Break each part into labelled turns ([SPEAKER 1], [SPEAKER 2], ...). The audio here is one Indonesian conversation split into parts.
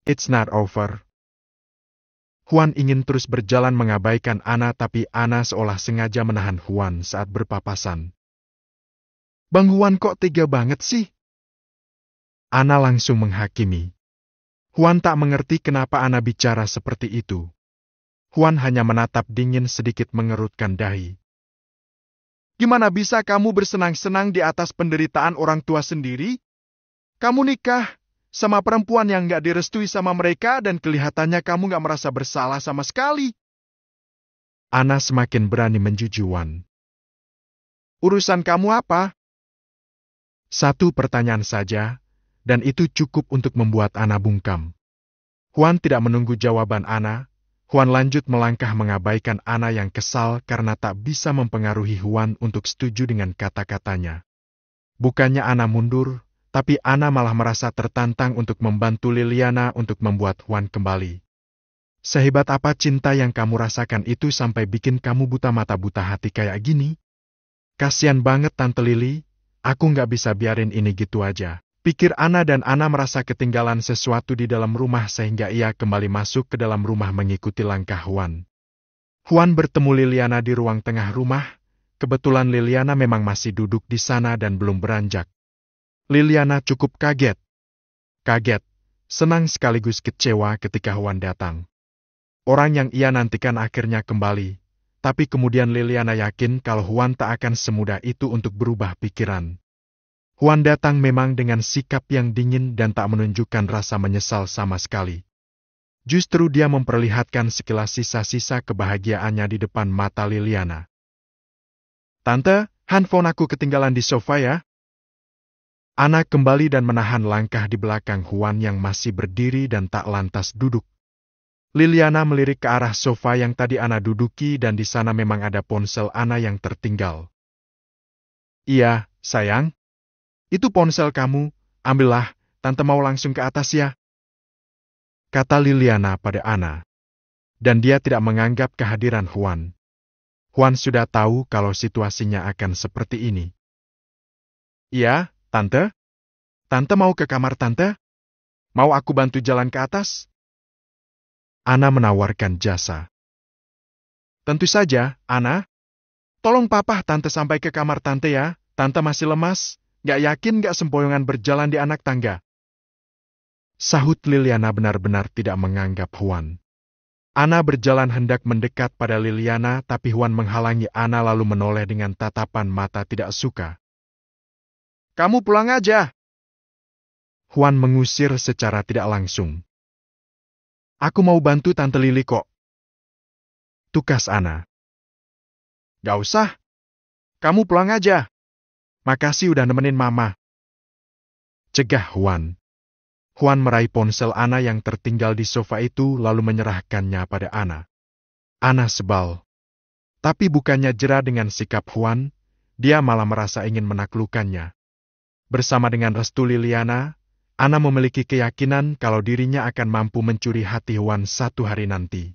[SPEAKER 1] It's not over. Juan ingin terus berjalan mengabaikan Ana, tapi Ana seolah sengaja menahan Juan saat berpapasan. Bang Juan, kok tega banget sih? Ana langsung menghakimi. Juan tak mengerti kenapa Ana bicara seperti itu. Juan hanya menatap dingin, sedikit mengerutkan dahi. Gimana bisa kamu bersenang-senang di atas penderitaan orang tua sendiri? Kamu nikah sama perempuan yang gak direstui sama mereka dan kelihatannya kamu gak merasa bersalah sama sekali. Ana semakin berani menjuju Juan. Urusan kamu apa? Satu pertanyaan saja, dan itu cukup untuk membuat Ana bungkam. Juan tidak menunggu jawaban Ana. Juan lanjut melangkah mengabaikan Ana yang kesal karena tak bisa mempengaruhi Juan untuk setuju dengan kata-katanya. Bukannya Ana mundur, tapi Ana malah merasa tertantang untuk membantu Liliana untuk membuat Juan kembali. Sehebat apa cinta yang kamu rasakan itu sampai bikin kamu buta mata buta hati kayak gini? Kasian banget Tante Lili, aku nggak bisa biarin ini gitu aja. Pikir Ana, dan Ana merasa ketinggalan sesuatu di dalam rumah sehingga ia kembali masuk ke dalam rumah mengikuti langkah Juan. Juan bertemu Liliana di ruang tengah rumah. Kebetulan Liliana memang masih duduk di sana dan belum beranjak. Liliana cukup kaget. Senang sekaligus kecewa ketika Juan datang. Orang yang ia nantikan akhirnya kembali, tapi kemudian Liliana yakin kalau Juan tak akan semudah itu untuk berubah pikiran. Juan datang memang dengan sikap yang dingin dan tak menunjukkan rasa menyesal sama sekali. Justru dia memperlihatkan sekilas sisa-sisa kebahagiaannya di depan mata Liliana. Tante, handphone aku ketinggalan di sofa ya. Ana kembali dan menahan langkah di belakang Juan yang masih berdiri dan tak lantas duduk. Liliana melirik ke arah sofa yang tadi Ana duduki dan di sana memang ada ponsel Ana yang tertinggal. Iya, sayang. Itu ponsel kamu, ambillah, Tante mau langsung ke atas ya. Kata Liliana pada Ana. Dan dia tidak menganggap kehadiran Juan. Juan sudah tahu kalau situasinya akan seperti ini. Iya, Tante? Tante mau ke kamar Tante? Mau aku bantu jalan ke atas? Ana menawarkan jasa. Tentu saja, Ana. Tolong Papa Tante sampai ke kamar Tante ya, Tante masih lemas, gak yakin gak sempoyongan berjalan di anak tangga. Sahut Liliana benar-benar tidak menganggap Juan. Ana berjalan hendak mendekat pada Liliana, tapi Juan menghalangi Ana lalu menoleh dengan tatapan mata tidak suka. Kamu pulang aja. Juan mengusir secara tidak langsung. Aku mau bantu Tante Lili kok. Tukas Ana. Gak usah. Kamu pulang aja. Makasih udah nemenin Mama. Cegah Juan. Juan meraih ponsel Ana yang tertinggal di sofa itu lalu menyerahkannya pada Ana. Ana sebal. Tapi bukannya jera dengan sikap Juan, dia malah merasa ingin menaklukkannya. Bersama dengan restu Liliana, Ana memiliki keyakinan kalau dirinya akan mampu mencuri hati Juan satu hari nanti.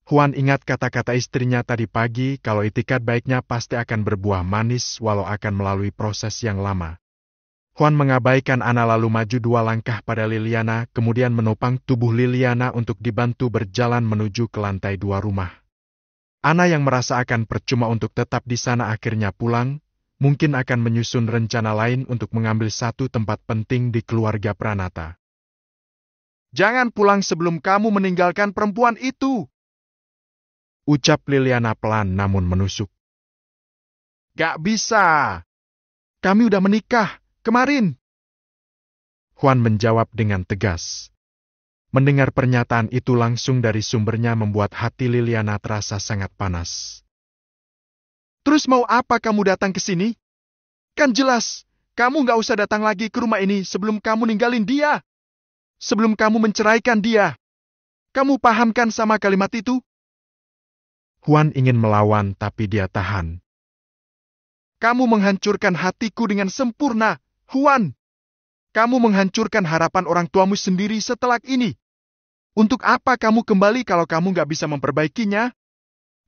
[SPEAKER 1] Juan ingat kata-kata istrinya tadi pagi kalau itikat baiknya pasti akan berbuah manis walau akan melalui proses yang lama. Juan mengabaikan Ana lalu maju 2 langkah pada Liliana, kemudian menopang tubuh Liliana untuk dibantu berjalan menuju ke lantai 2 rumah. Ana yang merasa akan percuma untuk tetap di sana akhirnya pulang, mungkin akan menyusun rencana lain untuk mengambil satu tempat penting di keluarga Pranata. Jangan pulang sebelum kamu meninggalkan perempuan itu, ucap Liliana pelan namun menusuk. Gak bisa. Kami udah menikah, kemarin. Juan menjawab dengan tegas. Mendengar pernyataan itu langsung dari sumbernya membuat hati Liliana terasa sangat panas. Terus mau apa kamu datang ke sini? Kan jelas, kamu gak usah datang lagi ke rumah ini sebelum kamu ninggalin dia. Sebelum kamu menceraikan dia. Kamu paham kan sama kalimat itu? Juan ingin melawan tapi dia tahan. Kamu menghancurkan hatiku dengan sempurna, Juan. Kamu menghancurkan harapan orang tuamu sendiri setelah ini. Untuk apa kamu kembali kalau kamu gak bisa memperbaikinya?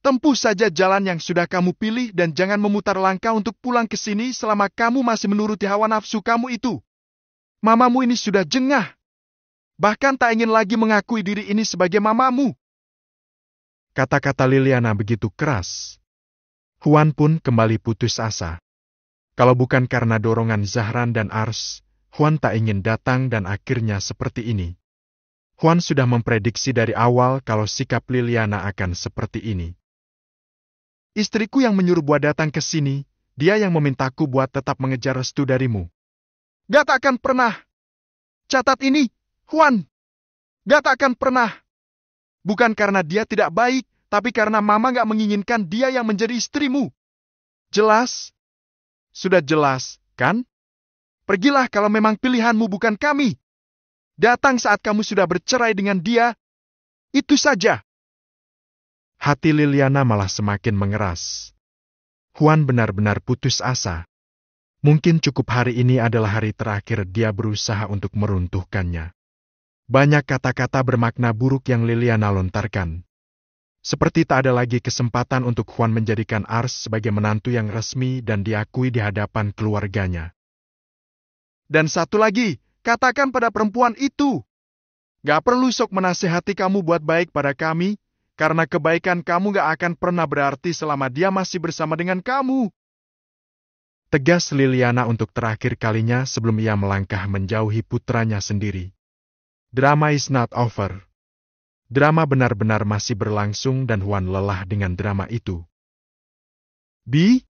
[SPEAKER 1] Tempuh saja jalan yang sudah kamu pilih dan jangan memutar langkah untuk pulang ke sini selama kamu masih menuruti hawa nafsu kamu itu. Mamamu ini sudah jengah. Bahkan tak ingin lagi mengakui diri ini sebagai mamamu. Kata-kata Liliana begitu keras. Huan pun kembali putus asa. Kalau bukan karena dorongan Zahran dan Ars, Huan tak ingin datang dan akhirnya seperti ini. Huan sudah memprediksi dari awal kalau sikap Liliana akan seperti ini. Istriku yang menyuruh buat datang ke sini, dia yang memintaku buat tetap mengejar restu darimu. Gak akan pernah. Catat ini, Huan. Gak akan pernah. Bukan karena dia tidak baik, tapi karena Mama gak menginginkan dia yang menjadi istrimu. Jelas? Sudah jelas, kan? Pergilah kalau memang pilihanmu bukan kami. Datang saat kamu sudah bercerai dengan dia. Itu saja. Hati Liliana malah semakin mengeras. Huan benar-benar putus asa. Mungkin cukup hari ini adalah hari terakhir dia berusaha untuk meruntuhkannya. Banyak kata-kata bermakna buruk yang Liliana lontarkan. Seperti tak ada lagi kesempatan untuk Huan menjadikan Ars sebagai menantu yang resmi dan diakui di hadapan keluarganya. Dan satu lagi, katakan pada perempuan itu. Gak perlu sok menasihati kamu buat baik pada kami, karena kebaikan kamu gak akan pernah berarti selama dia masih bersama dengan kamu. Tegas Liliana untuk terakhir kalinya sebelum ia melangkah menjauhi putranya sendiri. Drama is not over. Drama benar-benar masih berlangsung dan Huan lelah dengan drama itu. Bi,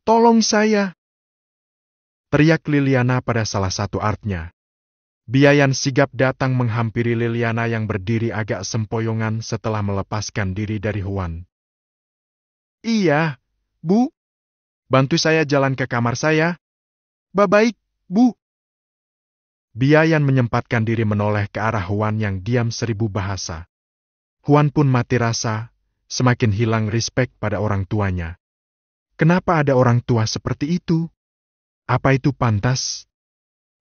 [SPEAKER 1] tolong saya. Teriak Liliana pada salah satu artnya. Biayan sigap datang menghampiri Liliana yang berdiri agak sempoyongan setelah melepaskan diri dari Huan. Iya, Bu. Bantu saya jalan ke kamar saya. Baik, Bu. Biayan menyempatkan diri menoleh ke arah Huan yang diam 1000 bahasa. Huan pun mati rasa, semakin hilang respek pada orang tuanya. Kenapa ada orang tua seperti itu? Apa itu pantas?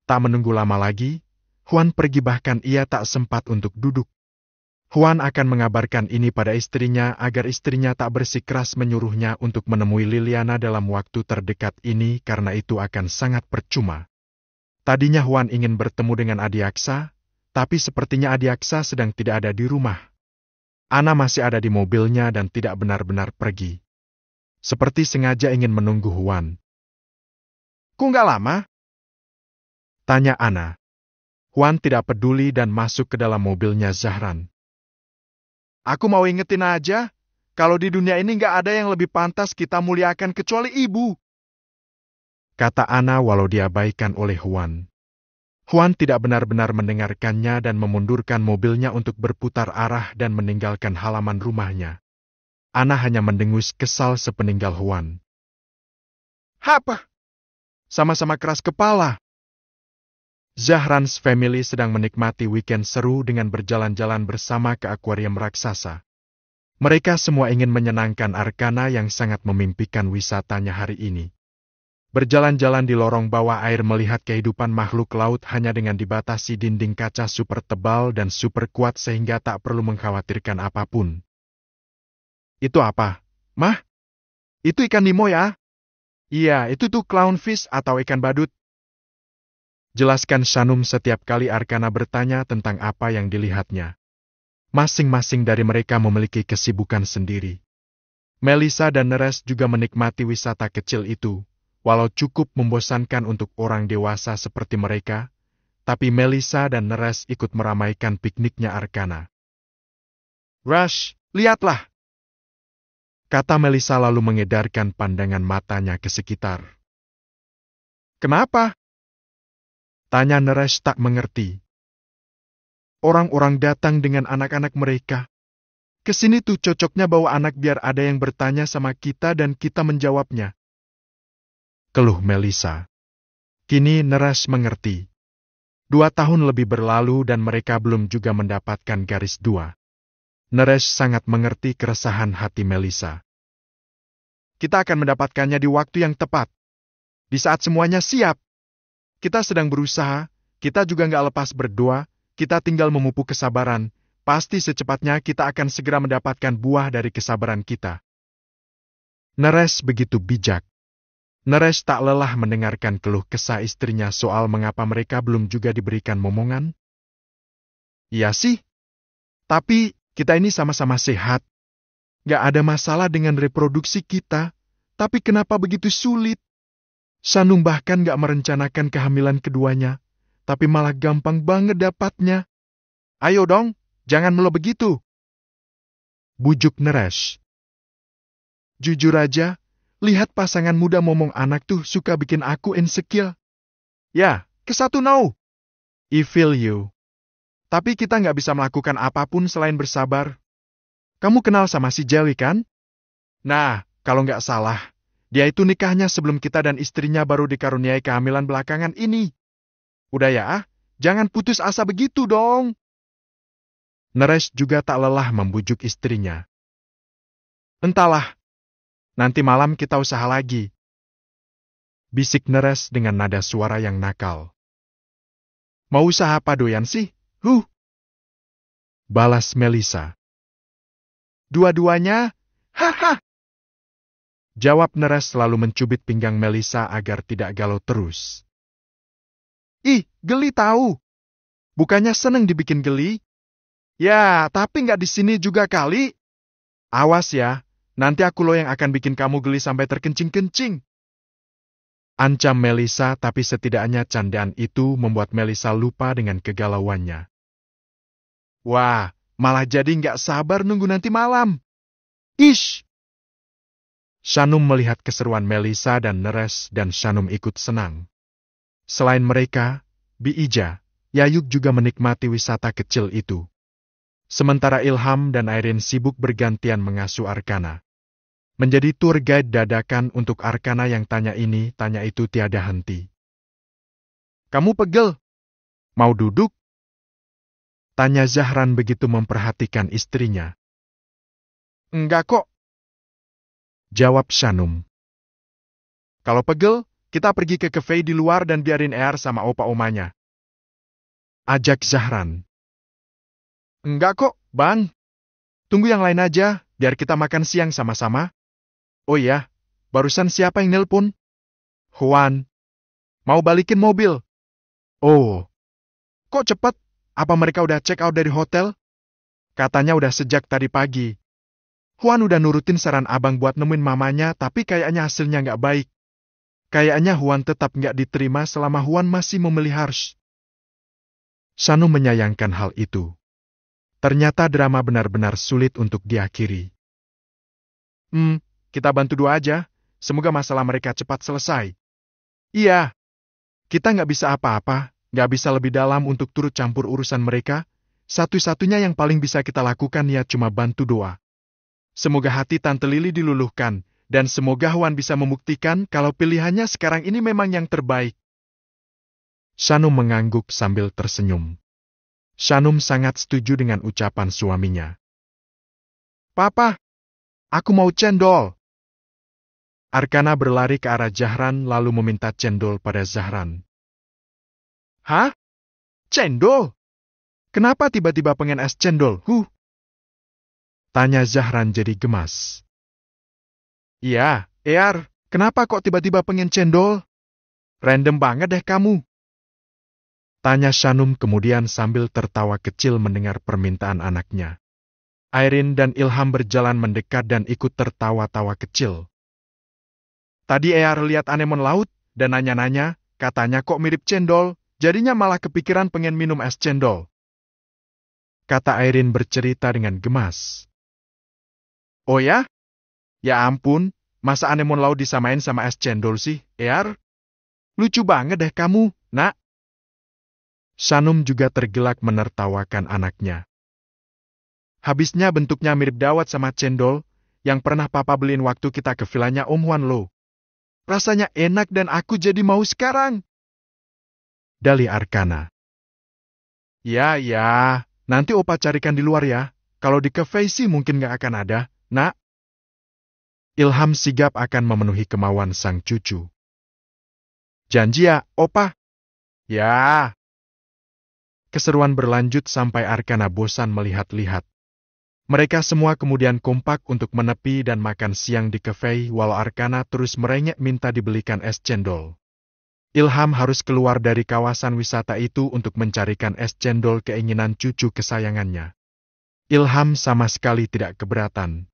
[SPEAKER 1] Tak menunggu lama lagi, Huan pergi bahkan ia tak sempat untuk duduk. Huan akan mengabarkan ini pada istrinya agar istrinya tak bersikeras menyuruhnya untuk menemui Liliana dalam waktu terdekat ini karena itu akan sangat percuma. Tadinya Huan ingin bertemu dengan Adiaksa, tapi sepertinya Adiaksa sedang tidak ada di rumah. Ana masih ada di mobilnya dan tidak benar-benar pergi. Seperti sengaja ingin menunggu Huan. Kok nggak lama? Tanya Ana. Huan tidak peduli dan masuk ke dalam mobilnya Zahran. Aku mau ingetin aja, kalau di dunia ini nggak ada yang lebih pantas kita muliakan kecuali ibu. Kata Ana walau diabaikan oleh Huan. Huan tidak benar-benar mendengarkannya dan memundurkan mobilnya untuk berputar arah dan meninggalkan halaman rumahnya. Ana hanya mendengus kesal sepeninggal Huan. Apa? Sama-sama keras kepala. Zahran's family sedang menikmati weekend seru dengan berjalan-jalan bersama ke akuarium raksasa. Mereka semua ingin menyenangkan Arkana yang sangat memimpikan wisatanya hari ini. Berjalan-jalan di lorong bawah air melihat kehidupan makhluk laut hanya dengan dibatasi dinding kaca super tebal dan super kuat sehingga tak perlu mengkhawatirkan apapun. Itu apa, Mah? Itu ikan Nemo ya? Iya, itu tuh clownfish atau ikan badut. Jelaskan Shanum setiap kali Arkana bertanya tentang apa yang dilihatnya. Masing-masing dari mereka memiliki kesibukan sendiri. Melissa dan Neres juga menikmati wisata kecil itu, walau cukup membosankan untuk orang dewasa seperti mereka, tapi Melissa dan Neres ikut meramaikan pikniknya Arkana. Rush, lihatlah! Kata Melissa lalu mengedarkan pandangan matanya ke sekitar. Kenapa? Tanya Neres tak mengerti. Orang-orang datang dengan anak-anak mereka. Kesini tuh cocoknya bawa anak biar ada yang bertanya sama kita dan kita menjawabnya. Keluh Melissa. Kini Neres mengerti. 2 tahun lebih berlalu dan mereka belum juga mendapatkan garis 2. Neres sangat mengerti keresahan hati Melissa. Kita akan mendapatkannya di waktu yang tepat. Di saat semuanya siap. Kita sedang berusaha, kita juga nggak lepas berdoa, kita tinggal memupuk kesabaran, pasti secepatnya kita akan segera mendapatkan buah dari kesabaran kita. Neres begitu bijak. Neres tak lelah mendengarkan keluh kesah istrinya soal mengapa mereka belum juga diberikan momongan. Iya sih, tapi kita ini sama-sama sehat. Gak ada masalah dengan reproduksi kita, tapi kenapa begitu sulit? Shanum bahkan gak merencanakan kehamilan keduanya, tapi malah gampang banget dapatnya. Ayo dong, jangan melo begitu. Bujuk Neres. Jujur aja, lihat pasangan muda momong anak tuh suka bikin aku insecure. Ya, ke satu no. I feel you. Tapi kita nggak bisa melakukan apapun selain bersabar. Kamu kenal sama si Jelly kan? Nah, kalau nggak salah, dia itu nikahnya sebelum kita dan istrinya baru dikaruniai kehamilan belakangan ini. Udah ya, jangan putus asa begitu dong. Neres juga tak lelah membujuk istrinya. Entahlah, nanti malam kita usaha lagi. Bisik Neres dengan nada suara yang nakal. Mau usaha apa doyan sih? Balas Melisa. Dua-duanya? Haha. Jawab Neres selalu mencubit pinggang Melisa agar tidak galau terus. Ih, geli tahu. Bukannya seneng dibikin geli? Ya, tapi nggak di sini juga kali. Awas ya, nanti aku loh yang akan bikin kamu geli sampai terkencing-kencing. Ancam Melisa, tapi setidaknya candaan itu membuat Melisa lupa dengan kegalauannya. Wah, malah jadi nggak sabar nunggu nanti malam. Ish! Shanum melihat keseruan Melisa dan Neres dan Shanum ikut senang. Selain mereka, Biija, Yayuk juga menikmati wisata kecil itu. Sementara Ilham dan Airin sibuk bergantian mengasuh Arkana. Menjadi tour guide dadakan untuk Arkana yang tanya ini, tanya itu tiada henti. Kamu pegel? Mau duduk? Tanya Zahran begitu memperhatikan istrinya. Enggak kok. Jawab Shanum. Kalau pegel, kita pergi ke cafe di luar dan biarin Ear sama opa-omanya. Ajak Zahran. Enggak kok, Bang. Tunggu yang lain aja, biar kita makan siang sama-sama. Oh iya, barusan siapa yang nelpon? Juan. Mau balikin mobil. Oh. Kok cepet? Apa mereka udah check out dari hotel? Katanya udah sejak tadi pagi. Juan udah nurutin saran abang buat nemuin mamanya, tapi kayaknya hasilnya nggak baik. Kayaknya Juan tetap nggak diterima selama Juan masih memilih Harsh. Shanum menyayangkan hal itu. Ternyata drama benar-benar sulit untuk diakhiri. Kita bantu doa aja. Semoga masalah mereka cepat selesai. Iya. Kita nggak bisa apa-apa, nggak bisa lebih dalam untuk turut campur urusan mereka. Satu-satunya yang paling bisa kita lakukan ya cuma bantu doa. Semoga hati Tante Lily diluluhkan, dan semoga Juan bisa membuktikan kalau pilihannya sekarang ini memang yang terbaik. Shanum mengangguk sambil tersenyum. Shanum sangat setuju dengan ucapan suaminya. Papa, aku mau cendol. Arkana berlari ke arah Zahran lalu meminta cendol pada Zahran. Hah? Cendol? Kenapa tiba-tiba pengen es cendol? Tanya Zahran jadi gemas. Iya, Ear, kenapa kok tiba-tiba pengen cendol? Random banget deh kamu. Tanya Shanum kemudian sambil tertawa kecil mendengar permintaan anaknya. Airin dan Ilham berjalan mendekat dan ikut tertawa-tawa kecil. Tadi Ear lihat anemon laut dan nanya-nanya, katanya kok mirip cendol, jadinya malah kepikiran pengen minum es cendol. Kata Airin bercerita dengan gemas. Oh ya? Ya ampun, masa anemon laut disamain sama es cendol sih, Ear? Lucu banget deh kamu, nak. Shanum juga tergelak menertawakan anaknya. Habisnya bentuknya mirip dawat sama cendol, yang pernah papa beliin waktu kita ke vilanya Om Juan Lo. Rasanya enak dan aku jadi mau sekarang. Dali Arkana. Ya, nanti opa carikan di luar ya. Kalau di cafe sih mungkin gak akan ada, nak. Ilham sigap akan memenuhi kemauan sang cucu. Janji ya, opa? Ya. Keseruan berlanjut sampai Arkana bosan melihat-lihat. Mereka semua kemudian kompak untuk menepi dan makan siang di kafe walau Arkana terus merengek minta dibelikan es cendol. Ilham harus keluar dari kawasan wisata itu untuk mencarikan es cendol keinginan cucu kesayangannya. Ilham sama sekali tidak keberatan.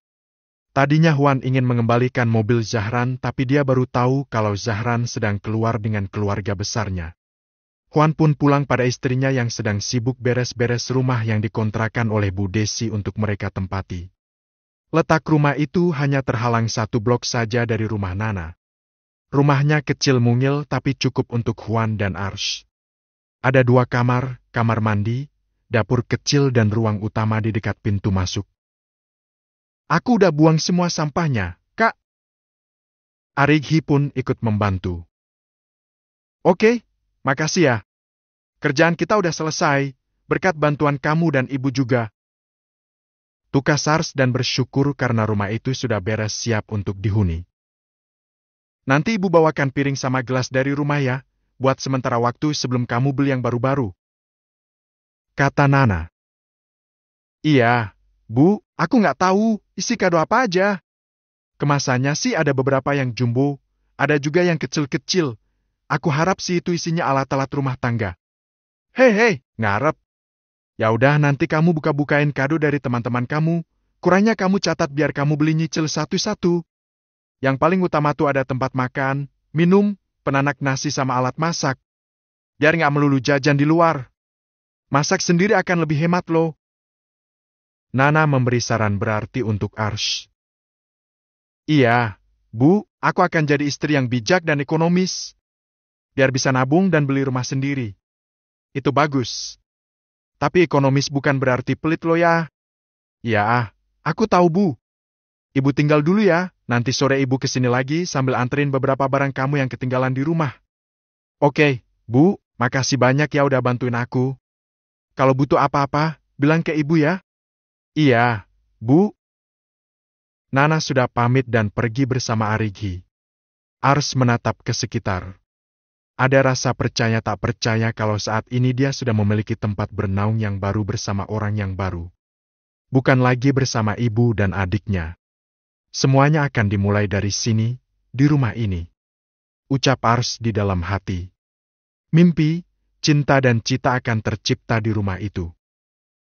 [SPEAKER 1] Tadinya Huan ingin mengembalikan mobil Zahran tapi dia baru tahu kalau Zahran sedang keluar dengan keluarga besarnya. Huan pun pulang pada istrinya yang sedang sibuk beres-beres rumah yang dikontrakan oleh Bu Desi untuk mereka tempati. Letak rumah itu hanya terhalang 1 blok saja dari rumah Nana. Rumahnya kecil mungil tapi cukup untuk Huan dan Arsh. Ada 2 kamar, kamar mandi, dapur kecil dan ruang utama di dekat pintu masuk. Aku udah buang semua sampahnya, Kak. Arighi pun ikut membantu. Oke. Makasih ya. Kerjaan kita udah selesai, berkat bantuan kamu dan ibu juga. Tukas Ars dan bersyukur karena rumah itu sudah beres siap untuk dihuni. Nanti ibu bawakan piring sama gelas dari rumah ya, buat sementara waktu sebelum kamu beli yang baru-baru. Kata Nana. Iya, Bu, aku nggak tahu isi kado apa aja. Kemasannya sih ada beberapa yang jumbo, ada juga yang kecil-kecil. Aku harap sih itu isinya alat-alat rumah tangga. Hei, ngarep. Ya udah nanti kamu buka-bukain kado dari teman-teman kamu. Kurangnya kamu catat biar kamu beli nyicil satu-satu. Yang paling utama tuh ada tempat makan, minum, penanak nasi sama alat masak. Biar nggak melulu jajan di luar. Masak sendiri akan lebih hemat loh. Nana memberi saran berarti untuk Arsh. Iya, Bu, aku akan jadi istri yang bijak dan ekonomis. Biar bisa nabung dan beli rumah sendiri. Itu bagus. Tapi ekonomis bukan berarti pelit lo ya. Ya, aku tahu Bu. Ibu tinggal dulu ya, nanti sore ibu kesini lagi sambil anterin beberapa barang kamu yang ketinggalan di rumah. Oke, Bu, makasih banyak ya udah bantuin aku. Kalau butuh apa-apa, bilang ke ibu ya. Iya, Bu. Nana sudah pamit dan pergi bersama Arighi. Ars menatap ke sekitar. Ada rasa percaya tak percaya kalau saat ini dia sudah memiliki tempat bernaung yang baru bersama orang yang baru. Bukan lagi bersama ibu dan adiknya. Semuanya akan dimulai dari sini, di rumah ini. Ucap Ars di dalam hati. Mimpi, cinta dan cita akan tercipta di rumah itu.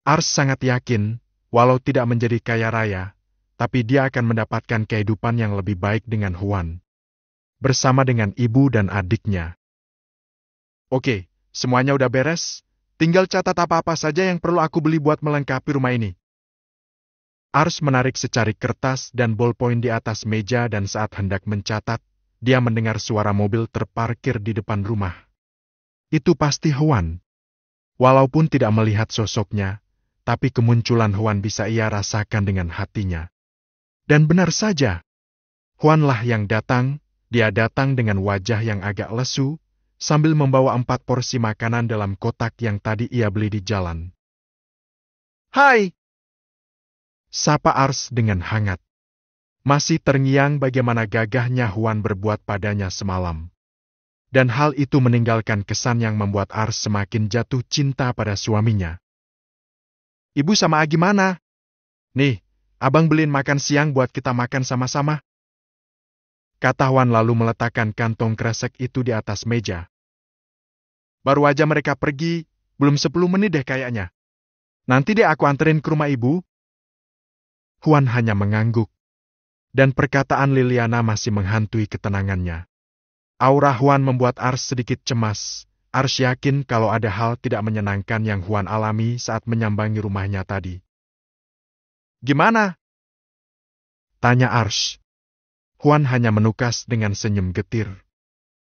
[SPEAKER 1] Ars sangat yakin, walau tidak menjadi kaya raya, tapi dia akan mendapatkan kehidupan yang lebih baik dengan Huan. Bersama dengan ibu dan adiknya. Oke, semuanya udah beres, tinggal catat apa-apa saja yang perlu aku beli buat melengkapi rumah ini. Ars menarik secari kertas dan bolpoin di atas meja dan saat hendak mencatat, dia mendengar suara mobil terparkir di depan rumah. Itu pasti Huan. Walaupun tidak melihat sosoknya, tapi kemunculan Huan bisa ia rasakan dengan hatinya. Dan benar saja, Huanlah yang datang, dia datang dengan wajah yang agak lesu, sambil membawa 4 porsi makanan dalam kotak yang tadi ia beli di jalan. Hai! Sapa Ars dengan hangat. Masih terngiang bagaimana gagahnya Huan berbuat padanya semalam. Dan hal itu meninggalkan kesan yang membuat Ars semakin jatuh cinta pada suaminya. Ibu sama Agi mana? Nih, abang beliin makan siang buat kita makan sama-sama. Kata Huan lalu meletakkan kantong kresek itu di atas meja. Baru aja mereka pergi, belum 10 menit deh kayaknya. Nanti deh aku anterin ke rumah ibu. Huan hanya mengangguk. Dan perkataan Liliana masih menghantui ketenangannya. Aura Huan membuat Ars sedikit cemas. Ars yakin kalau ada hal tidak menyenangkan yang Huan alami saat menyambangi rumahnya tadi. Gimana? Tanya Ars. Huan hanya menukas dengan senyum getir.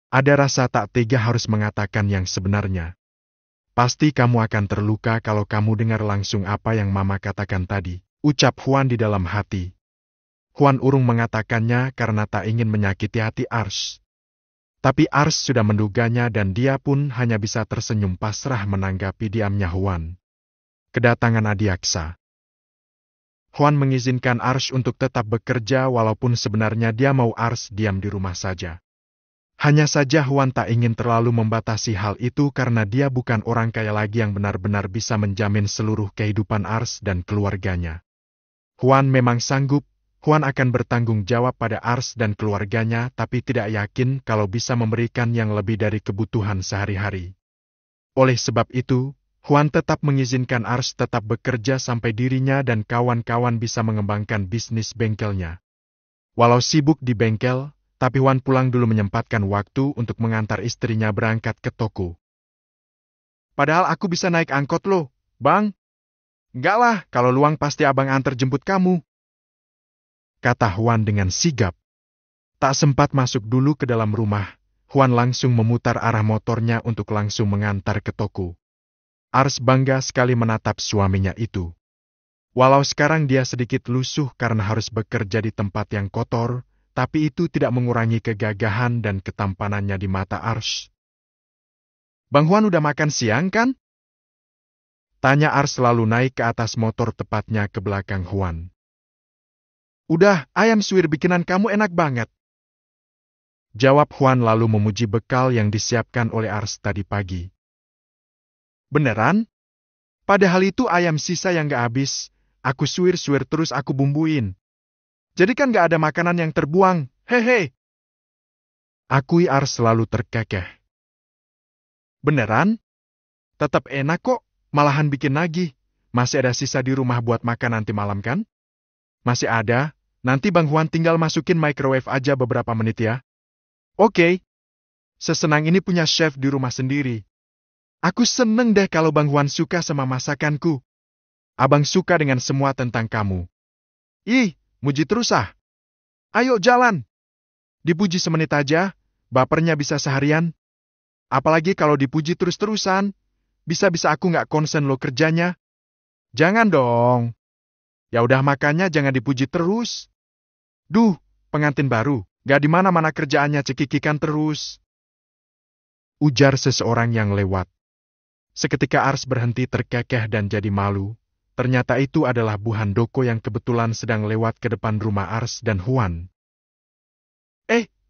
[SPEAKER 1] Ada rasa tak tega harus mengatakan yang sebenarnya. Pasti kamu akan terluka kalau kamu dengar langsung apa yang Mama katakan tadi, ucap Huan di dalam hati. Huan urung mengatakannya karena tak ingin menyakiti hati Ars. Tapi Ars sudah menduganya dan dia pun hanya bisa tersenyum pasrah menanggapi diamnya Huan. Kedatangan Adiaksa. Huan mengizinkan Ars untuk tetap bekerja walaupun sebenarnya dia mau Ars diam di rumah saja. Hanya saja Huan tak ingin terlalu membatasi hal itu karena dia bukan orang kaya lagi yang benar-benar bisa menjamin seluruh kehidupan Ars dan keluarganya. Huan memang sanggup. Huan akan bertanggung jawab pada Ars dan keluarganya, tapi tidak yakin kalau bisa memberikan yang lebih dari kebutuhan sehari-hari. Oleh sebab itu, Huan tetap mengizinkan Ars tetap bekerja sampai dirinya dan kawan-kawan bisa mengembangkan bisnis bengkelnya. Walau sibuk di bengkel, tapi Huan pulang dulu menyempatkan waktu untuk mengantar istrinya berangkat ke toko. Padahal aku bisa naik angkot loh, Bang. Enggak lah, kalau luang pasti abang antar jemput kamu, kata Huan dengan sigap. Tak sempat masuk dulu ke dalam rumah, Huan langsung memutar arah motornya untuk langsung mengantar ke toko. Ars bangga sekali menatap suaminya itu. Walau sekarang dia sedikit lusuh karena harus bekerja di tempat yang kotor, tapi itu tidak mengurangi kegagahan dan ketampanannya di mata Ars. Bang Huan udah makan siang kan? Tanya Ars lalu naik ke atas motor tepatnya ke belakang Huan. Udah, ayam suwir bikinan kamu enak banget. Jawab Huan lalu memuji bekal yang disiapkan oleh Ars tadi pagi. Beneran? Padahal itu ayam sisa yang gak habis, aku suwir-suwir terus aku bumbuin. Jadi kan gak ada makanan yang terbuang, hehe. Akui Ars selalu terkekeh. Beneran? Tetap enak kok, malahan bikin lagi. Masih ada sisa di rumah buat makan nanti malam kan? Masih ada, nanti Bang Huan tinggal masukin microwave aja beberapa menit ya. Oke. Sesenang ini punya chef di rumah sendiri. Aku seneng deh kalau Bang Huan suka sama masakanku. Abang suka dengan semua tentang kamu. Ih, muji terus ah. Ayo jalan. Dipuji semenit aja, bapernya bisa seharian. Apalagi kalau dipuji terus-terusan, bisa-bisa aku nggak konsen lo kerjanya. Jangan dong. Ya udah makanya jangan dipuji terus. Duh, pengantin baru, gak di mana-mana kerjaannya cekikikan terus. Ujar seseorang yang lewat. Seketika Ars berhenti terkekeh dan jadi malu. Ternyata itu adalah Bu Handoko yang kebetulan sedang lewat ke depan rumah Ars dan Huan.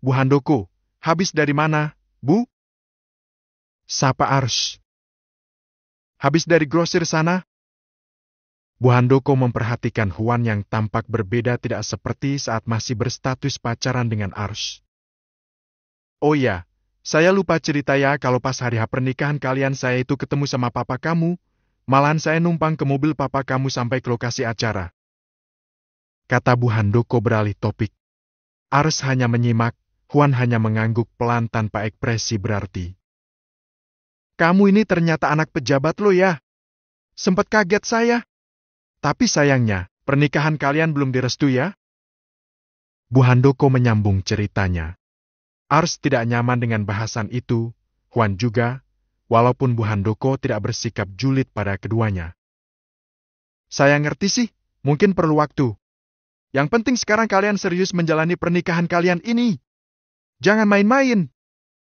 [SPEAKER 1] Bu Handoko, habis dari mana, Bu? Sapa Ars. Habis dari grosir sana? Bu Handoko memperhatikan Huan yang tampak berbeda tidak seperti saat masih berstatus pacaran dengan Ars. Oh ya, saya lupa cerita ya kalau pas hari pernikahan kalian saya itu ketemu sama papa kamu, malahan saya numpang ke mobil papa kamu sampai ke lokasi acara. Kata Bu Handoko beralih topik. Ars hanya menyimak, Huan hanya mengangguk pelan tanpa ekspresi berarti. Kamu ini ternyata anak pejabat lo ya. Sempat kaget saya. Tapi sayangnya, pernikahan kalian belum direstui ya? Bu Handoko menyambung ceritanya. Ars tidak nyaman dengan bahasan itu, Huan juga, walaupun Bu Handoko tidak bersikap julid pada keduanya. Saya ngerti sih, mungkin perlu waktu. Yang penting sekarang kalian serius menjalani pernikahan kalian ini. Jangan main-main.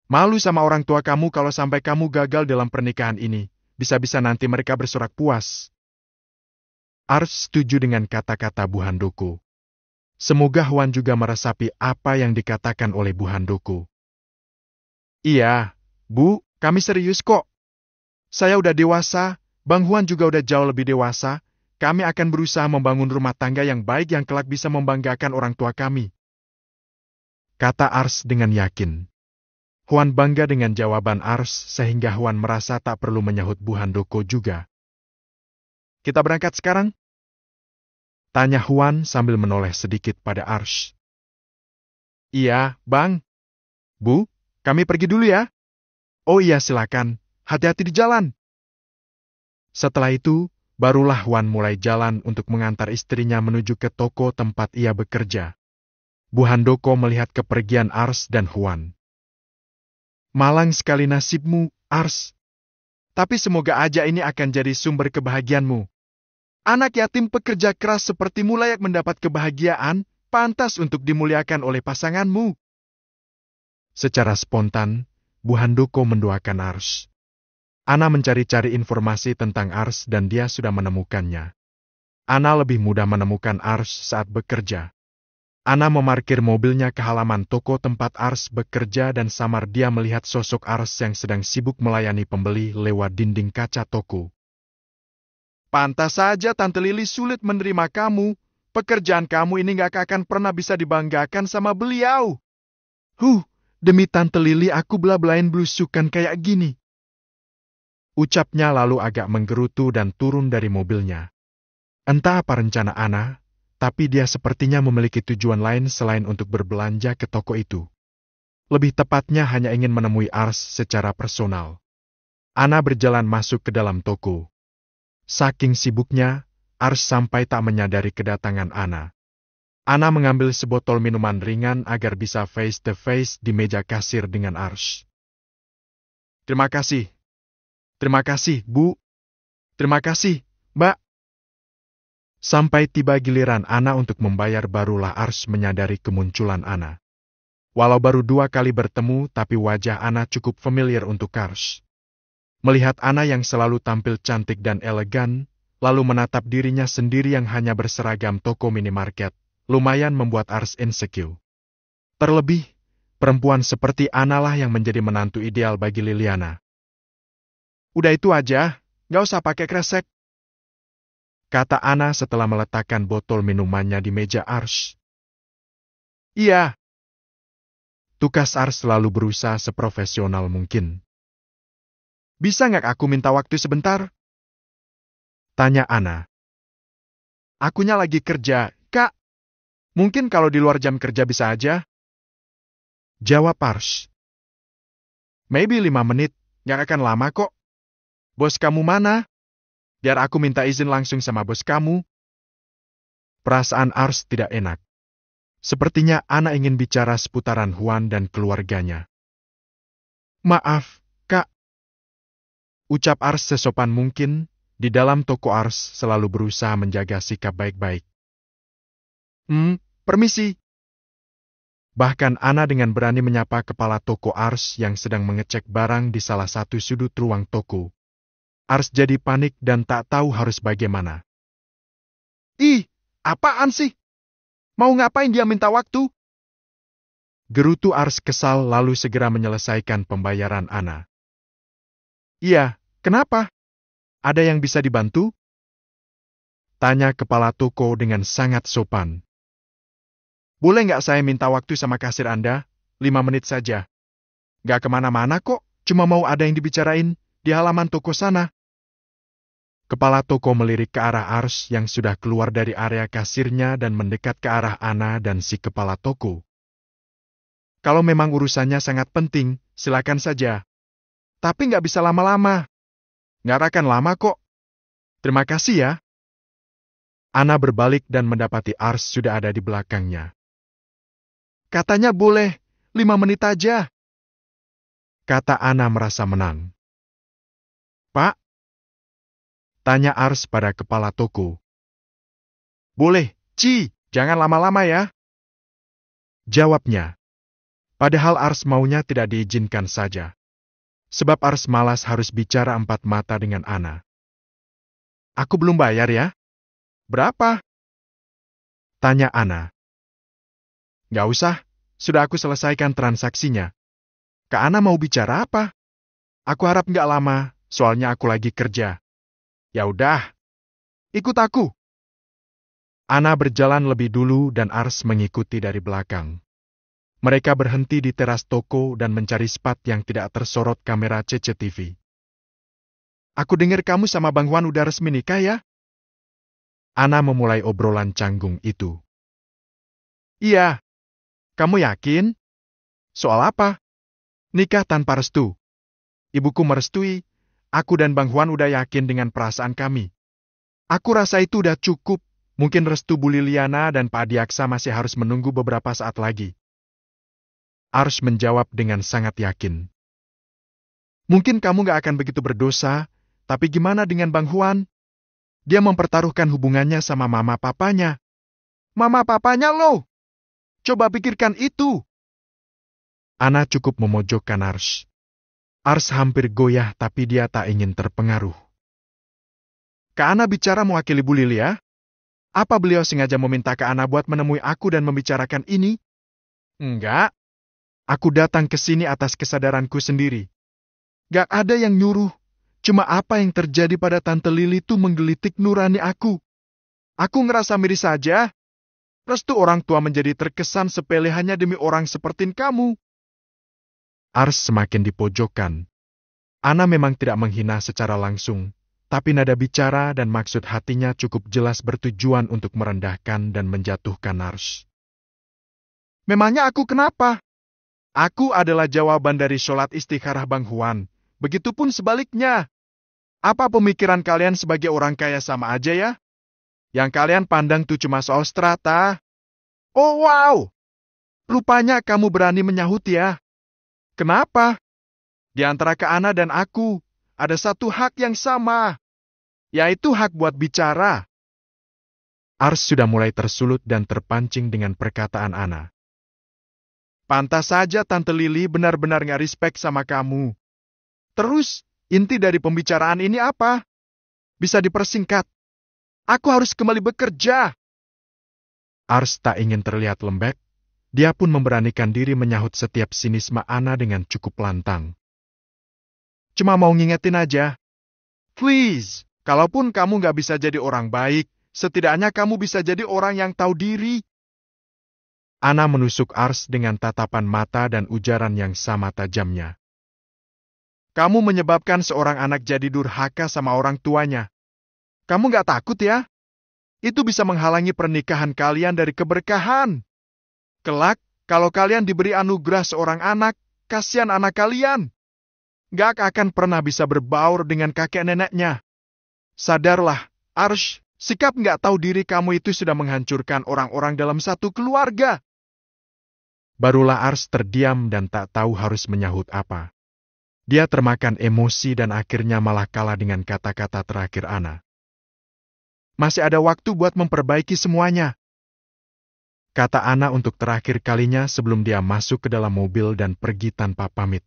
[SPEAKER 1] Malu sama orang tua kamu kalau sampai kamu gagal dalam pernikahan ini. Bisa-bisa nanti mereka bersorak puas. Ars setuju dengan kata-kata Bu Handoko. Semoga Huan juga meresapi apa yang dikatakan oleh Bu Handoko. Iya, Bu, kami serius kok. Saya udah dewasa, Bang Huan juga udah jauh lebih dewasa. Kami akan berusaha membangun rumah tangga yang baik yang kelak bisa membanggakan orang tua kami. Kata Ars dengan yakin. Huan bangga dengan jawaban Ars sehingga Huan merasa tak perlu menyahut Bu Handoko juga. Kita berangkat sekarang? Tanya Huan sambil menoleh sedikit pada Ars. Iya, Bang. Bu, kami pergi dulu ya. Oh iya silakan, hati-hati di jalan. Setelah itu, barulah Huan mulai jalan untuk mengantar istrinya menuju ke toko tempat ia bekerja. Bu Handoko melihat kepergian Ars dan Huan. Malang sekali nasibmu, Ars. Tapi semoga aja ini akan jadi sumber kebahagiaanmu. Anak yatim pekerja keras sepertimu layak mendapat kebahagiaan, pantas untuk dimuliakan oleh pasanganmu. Secara spontan, Bu Handoko mendoakan Ars. Ana mencari-cari informasi tentang Ars dan dia sudah menemukannya. Ana lebih mudah menemukan Ars saat bekerja. Ana memarkir mobilnya ke halaman toko tempat Ars bekerja dan samar dia melihat sosok Ars yang sedang sibuk melayani pembeli lewat dinding kaca toko. Pantas saja Tante Lili sulit menerima kamu. pekerjaan kamu ini gak akan pernah bisa dibanggakan sama beliau. Demi Tante Lili aku bela-belain belusukan kayak gini. Ucapnya lalu agak menggerutu dan turun dari mobilnya. Entah apa rencana Ana, tapi dia sepertinya memiliki tujuan lain selain untuk berbelanja ke toko itu. Lebih tepatnya hanya ingin menemui Ars secara personal. Ana berjalan masuk ke dalam toko. Saking sibuknya, Ars sampai tak menyadari kedatangan Ana. Ana mengambil sebotol minuman ringan agar bisa face-to-face di meja kasir dengan Ars. Terima kasih. Terima kasih, Bu. Terima kasih, Mbak. Sampai tiba giliran Ana untuk membayar barulah Ars menyadari kemunculan Ana. Walau baru 2 kali bertemu, tapi wajah Ana cukup familiar untuk Ars. Melihat Ana yang selalu tampil cantik dan elegan, lalu menatap dirinya sendiri yang hanya berseragam toko minimarket, lumayan membuat Ars insecure. Terlebih, perempuan seperti Ana lah yang menjadi menantu ideal bagi Liliana. Udah itu aja, gak usah pakai kresek, kata Ana setelah meletakkan botol minumannya di meja Ars. Iya. Tukas Ars selalu berusaha seprofesional mungkin. Bisa nggak aku minta waktu sebentar? Tanya Ana. Akunya lagi kerja, Kak. Mungkin kalau di luar jam kerja bisa aja. Jawab Ars. Maybe 5 menit, nggak akan lama kok. Bos kamu mana? Biar aku minta izin langsung sama bos kamu. Perasaan Ars tidak enak. Sepertinya Ana ingin bicara seputaran Juan dan keluarganya. Maaf, Kak. Ucap Ars sesopan mungkin, di dalam toko Ars selalu berusaha menjaga sikap baik-baik. Permisi. Bahkan Ana dengan berani menyapa kepala toko Ars yang sedang mengecek barang di salah satu sudut ruang toko. Ars jadi panik dan tak tahu harus bagaimana. Ih, apaan sih? Mau ngapain dia minta waktu? Gerutu Ars kesal lalu segera menyelesaikan pembayaran Ana. Iya, kenapa? Ada yang bisa dibantu? Tanya kepala toko dengan sangat sopan. Boleh nggak saya minta waktu sama kasir Anda? 5 menit saja. Nggak kemana-mana kok, cuma mau ada yang dibicarain di halaman toko sana. Kepala toko melirik ke arah Ars yang sudah keluar dari area kasirnya dan mendekat ke arah Ana dan si kepala toko. Kalau memang urusannya sangat penting, silakan saja. Tapi nggak bisa lama-lama. Nggak akan lama kok. Terima kasih ya. Ana berbalik dan mendapati Ars sudah ada di belakangnya. Katanya boleh, 5 menit aja. Kata Ana merasa menang. Pak? Tanya Ars pada kepala toko. Boleh, jangan lama-lama ya. Jawabnya. Padahal Ars maunya tidak diizinkan saja. Sebab Ars malas harus bicara 4 mata dengan Ana. Aku belum bayar ya? Berapa? Tanya Ana. Gak usah, sudah aku selesaikan transaksinya. Kak Ana mau bicara apa? Aku harap gak lama, soalnya aku lagi kerja. Ya udah, ikut aku. Ana berjalan lebih dulu dan Ars mengikuti dari belakang. Mereka berhenti di teras toko dan mencari spot yang tidak tersorot kamera CCTV. Aku dengar kamu sama Bang Juan udah resmi nikah ya? Ana memulai obrolan canggung itu. Iya. Kamu yakin? Soal apa? Nikah tanpa restu. Ibuku merestui. Aku dan Bang Juan udah yakin dengan perasaan kami. Aku rasa itu udah cukup. Mungkin restu Bu Liliana dan Pak Adiaksa masih harus menunggu beberapa saat lagi. Ars menjawab dengan sangat yakin. Mungkin kamu gak akan begitu berdosa, tapi gimana dengan Bang Juan? Dia mempertaruhkan hubungannya sama mama papanya. Mama papanya loh! Coba pikirkan itu. Ana cukup memojokkan Ars. Ars hampir goyah tapi dia tak ingin terpengaruh. Kak Ana bicara mewakili Bu Lili ya? Apa beliau sengaja meminta Kak Ana buat menemui aku dan membicarakan ini? Enggak. Aku datang ke sini atas kesadaranku sendiri. Gak ada yang nyuruh. Cuma apa yang terjadi pada Tante Lili itu menggelitik nurani aku. Aku ngerasa miris saja, Restu orang tua menjadi terkesan sepele hanya demi orang seperti kamu. Ars semakin dipojokkan. Ana memang tidak menghina secara langsung, tapi nada bicara dan maksud hatinya cukup jelas bertujuan untuk merendahkan dan menjatuhkan Ars. Memangnya aku kenapa? Aku adalah jawaban dari sholat istikharah Bang Huan. Begitupun sebaliknya. Apa pemikiran kalian sebagai orang kaya sama aja ya? Yang kalian pandang tuh cuma soal strata. Oh wow! Rupanya kamu berani menyahut ya. Kenapa? Di antara Kak Ana dan aku, ada satu hak yang sama. Yaitu hak buat bicara. Ars sudah mulai tersulut dan terpancing dengan perkataan Ana. Pantas saja Tante Lili benar-benar nggak respect sama kamu. Terus, inti dari pembicaraan ini apa? Bisa dipersingkat. Aku harus kembali bekerja. Ars tak ingin terlihat lembek, dia pun memberanikan diri menyahut setiap sinisme Ana dengan cukup lantang. Cuma mau ngingetin aja. Please, kalaupun kamu nggak bisa jadi orang baik, setidaknya kamu bisa jadi orang yang tahu diri. Ana menusuk Ars dengan tatapan mata dan ujaran yang sama tajamnya. Kamu menyebabkan seorang anak jadi durhaka sama orang tuanya. Kamu nggak takut ya? Itu bisa menghalangi pernikahan kalian dari keberkahan. Kelak, kalau kalian diberi anugerah seorang anak, kasihan anak kalian. Gak akan pernah bisa berbaur dengan kakek neneknya. Sadarlah, Arsh, sikap nggak tahu diri kamu itu sudah menghancurkan orang-orang dalam satu keluarga. Barulah Ars terdiam dan tak tahu harus menyahut apa. Dia termakan emosi dan akhirnya malah kalah dengan kata-kata terakhir Ana. Masih ada waktu buat memperbaiki semuanya. Kata Ana untuk terakhir kalinya sebelum dia masuk ke dalam mobil dan pergi tanpa pamit.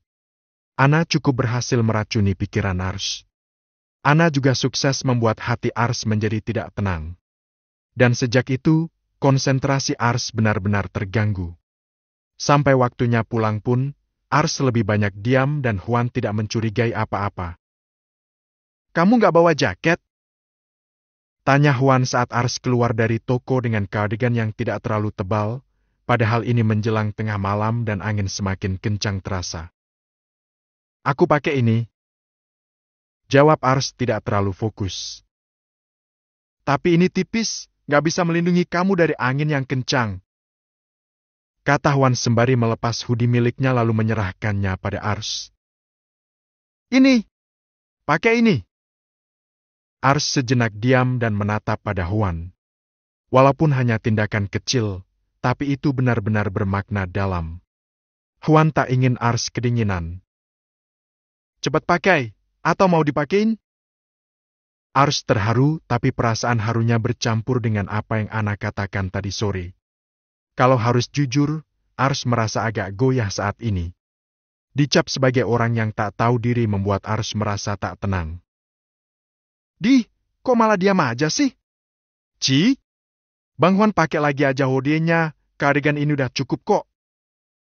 [SPEAKER 1] Ana cukup berhasil meracuni pikiran Ars. Ana juga sukses membuat hati Ars menjadi tidak tenang. Dan sejak itu, konsentrasi Ars benar-benar terganggu. Sampai waktunya pulang pun, Ars lebih banyak diam dan Huan tidak mencurigai apa-apa. Kamu nggak bawa jaket? Tanya Huan saat Ars keluar dari toko dengan kardigan yang tidak terlalu tebal, padahal ini menjelang tengah malam dan angin semakin kencang terasa. Aku pakai ini. Jawab Ars tidak terlalu fokus. Tapi ini tipis, nggak bisa melindungi kamu dari angin yang kencang. Kata Huan sembari melepas hoodie miliknya lalu menyerahkannya pada Ars. Ini, pakai ini. Ars sejenak diam dan menatap pada Huan. Walaupun hanya tindakan kecil, tapi itu benar-benar bermakna dalam. Huan tak ingin Ars kedinginan. Cepat pakai, atau mau dipakein? Ars terharu, tapi perasaan harunya bercampur dengan apa yang Ana katakan tadi sore. Kalau harus jujur, Ars merasa agak goyah saat ini. Dicap sebagai orang yang tak tahu diri membuat Ars merasa tak tenang. Kok malah diam aja sih? Bang Huan pakai lagi aja hoodie-nya, kardigan ini udah cukup kok.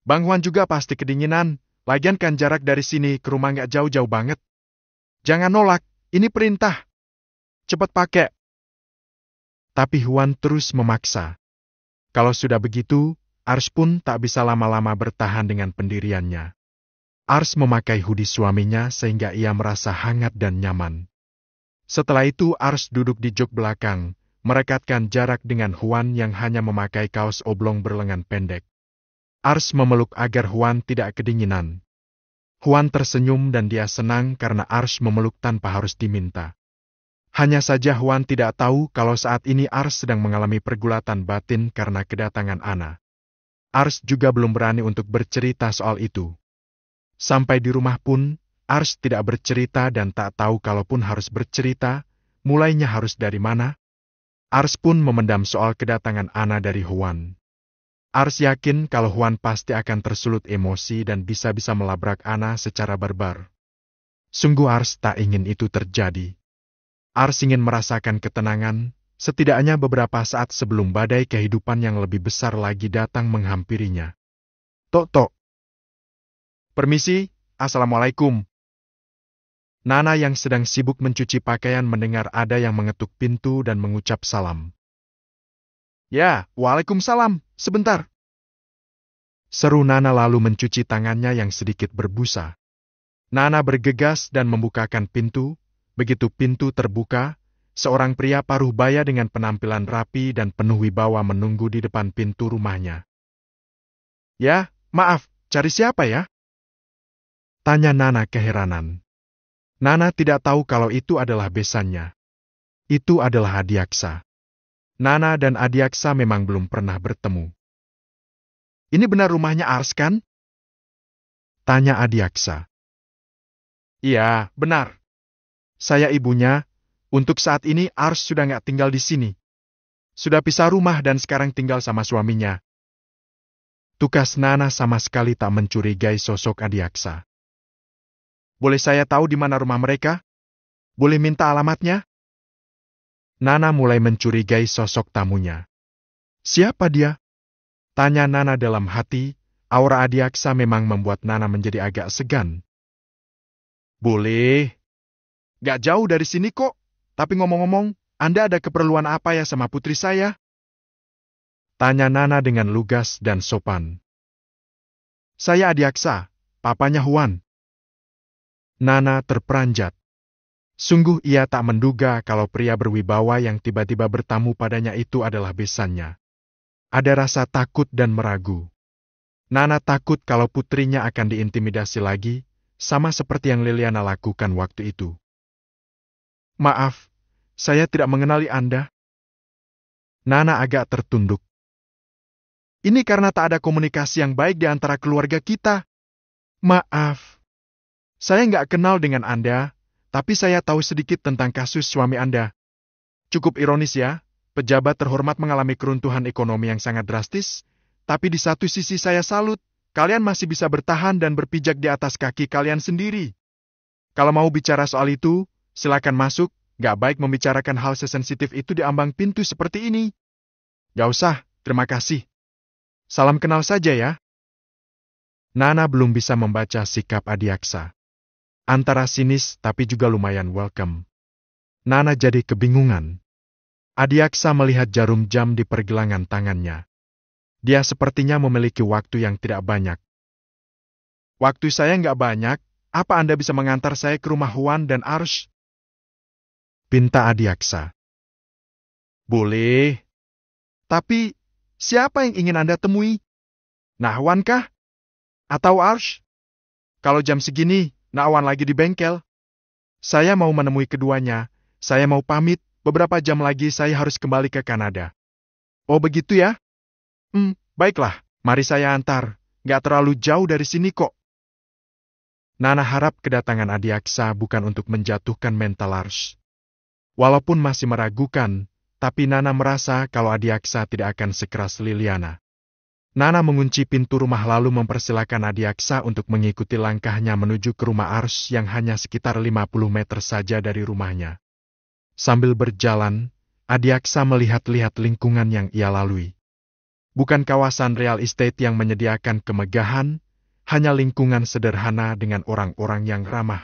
[SPEAKER 1] Bang Huan juga pasti kedinginan, lagian kan jarak dari sini ke rumah nggak jauh-jauh banget. Jangan nolak, ini perintah. Cepat pakai. Tapi Huan terus memaksa. Kalau sudah begitu, Ars pun tak bisa lama-lama bertahan dengan pendiriannya. Ars memakai hoodie suaminya sehingga ia merasa hangat dan nyaman. Setelah itu Ars duduk di jok belakang, merekatkan jarak dengan Huan yang hanya memakai kaos oblong berlengan pendek. Ars memeluk agar Huan tidak kedinginan. Huan tersenyum dan dia senang karena Ars memeluk tanpa harus diminta. Hanya saja Huan tidak tahu kalau saat ini Ars sedang mengalami pergulatan batin karena kedatangan Ana. Ars juga belum berani untuk bercerita soal itu. Sampai di rumah pun, Ars tidak bercerita dan tak tahu kalaupun harus bercerita, mulainya harus dari mana. Ars pun memendam soal kedatangan Ana dari Huan. Ars yakin kalau Huan pasti akan tersulut emosi dan bisa-bisa melabrak Ana secara barbar. Sungguh Ars tak ingin itu terjadi. Ars ingin merasakan ketenangan, setidaknya beberapa saat sebelum badai kehidupan yang lebih besar lagi datang menghampirinya. Tok. Permisi, Assalamualaikum. Nana yang sedang sibuk mencuci pakaian mendengar ada yang mengetuk pintu dan mengucap salam. Ya, waalaikumsalam, sebentar. Seru Nana lalu mencuci tangannya yang sedikit berbusa. Nana bergegas dan membukakan pintu. Begitu pintu terbuka, seorang pria paruh baya dengan penampilan rapi dan penuh wibawa menunggu di depan pintu rumahnya. Ya, maaf, cari siapa ya? Tanya Nana keheranan. Nana tidak tahu kalau itu adalah besannya. Itu adalah Adiaksa. Nana dan Adiaksa memang belum pernah bertemu. Ini benar rumahnya Ars kan? Tanya Adiaksa. Iya, benar. Saya ibunya. Untuk saat ini Ars sudah nggak tinggal di sini. Sudah pisah rumah dan sekarang tinggal sama suaminya. Tukas Nana sama sekali tak mencurigai sosok Adiaksa. Boleh saya tahu di mana rumah mereka? Boleh minta alamatnya? Nana mulai mencurigai sosok tamunya. Siapa dia? Tanya Nana dalam hati. Aura Adiaksa memang membuat Nana menjadi agak segan. Boleh. Gak jauh dari sini kok. Tapi ngomong-ngomong, Anda ada keperluan apa ya sama putri saya? Tanya Nana dengan lugas dan sopan. Saya Adiaksa, papanya Huan. Nana terperanjat. Sungguh ia tak menduga kalau pria berwibawa yang tiba-tiba bertamu padanya itu adalah besannya. Ada rasa takut dan meragu. Nana takut kalau putrinya akan diintimidasi lagi, sama seperti yang Liliana lakukan waktu itu. Maaf, saya tidak mengenali Anda. Nana agak tertunduk. Ini karena tak ada komunikasi yang baik di antara keluarga kita. Maaf. Saya nggak kenal dengan Anda, tapi saya tahu sedikit tentang kasus suami Anda. Cukup ironis ya, pejabat terhormat mengalami keruntuhan ekonomi yang sangat drastis, tapi di satu sisi saya salut, kalian masih bisa bertahan dan berpijak di atas kaki kalian sendiri. Kalau mau bicara soal itu, silakan masuk, nggak baik membicarakan hal sesensitif itu di ambang pintu seperti ini. Nggak usah, terima kasih. Salam kenal saja ya. Nana belum bisa membaca sikap Adiaksa. Antara sinis tapi juga lumayan welcome. Nana jadi kebingungan. Adiaksa melihat jarum jam di pergelangan tangannya. Dia sepertinya memiliki waktu yang tidak banyak. Waktu saya nggak banyak, apa Anda bisa mengantar saya ke rumah Huan dan Ars? Pinta Adiaksa. Boleh. Tapi, siapa yang ingin Anda temui? Nahwan kah? Atau Ars? Kalau jam segini, Nahwan lagi di bengkel. Saya mau menemui keduanya. Saya mau pamit, beberapa jam lagi saya harus kembali ke Kanada. Oh begitu ya? Baiklah, mari saya antar. Nggak terlalu jauh dari sini kok. Nana harap kedatangan Adiaksa bukan untuk menjatuhkan mental Ars. Walaupun masih meragukan, tapi Nana merasa kalau Adiaksa tidak akan sekeras Liliana. Nana mengunci pintu rumah lalu mempersilakan Adiaksa untuk mengikuti langkahnya menuju ke rumah Ars yang hanya sekitar 50 meter saja dari rumahnya. Sambil berjalan, Adiaksa melihat-lihat lingkungan yang ia lalui. Bukan kawasan real estate yang menyediakan kemegahan, hanya lingkungan sederhana dengan orang-orang yang ramah.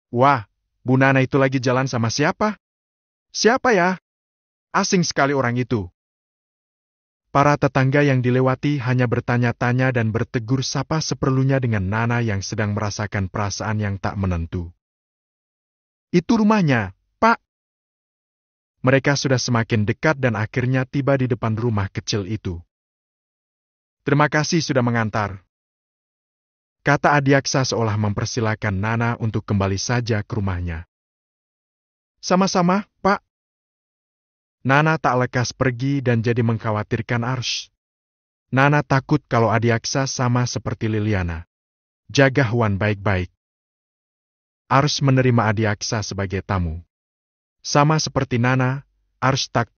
[SPEAKER 1] Wah, Bu Nana itu lagi jalan sama siapa? Siapa ya? Asing sekali orang itu. Para tetangga yang dilewati hanya bertanya-tanya dan bertegur sapa seperlunya dengan Nana yang sedang merasakan perasaan yang tak menentu. Itu rumahnya, Pak. Mereka sudah semakin dekat dan akhirnya tiba di depan rumah kecil itu. Terima kasih sudah mengantar. Kata Adiaksa seolah mempersilahkan Nana untuk kembali saja ke rumahnya. Sama-sama, Pak. Nana tak lekas pergi dan jadi mengkhawatirkan Ars. Nana takut kalau Adiaksa sama seperti Liliana. Jaga Huan baik-baik. Ars menerima Adiaksa sebagai tamu. Sama seperti Nana, Ars tak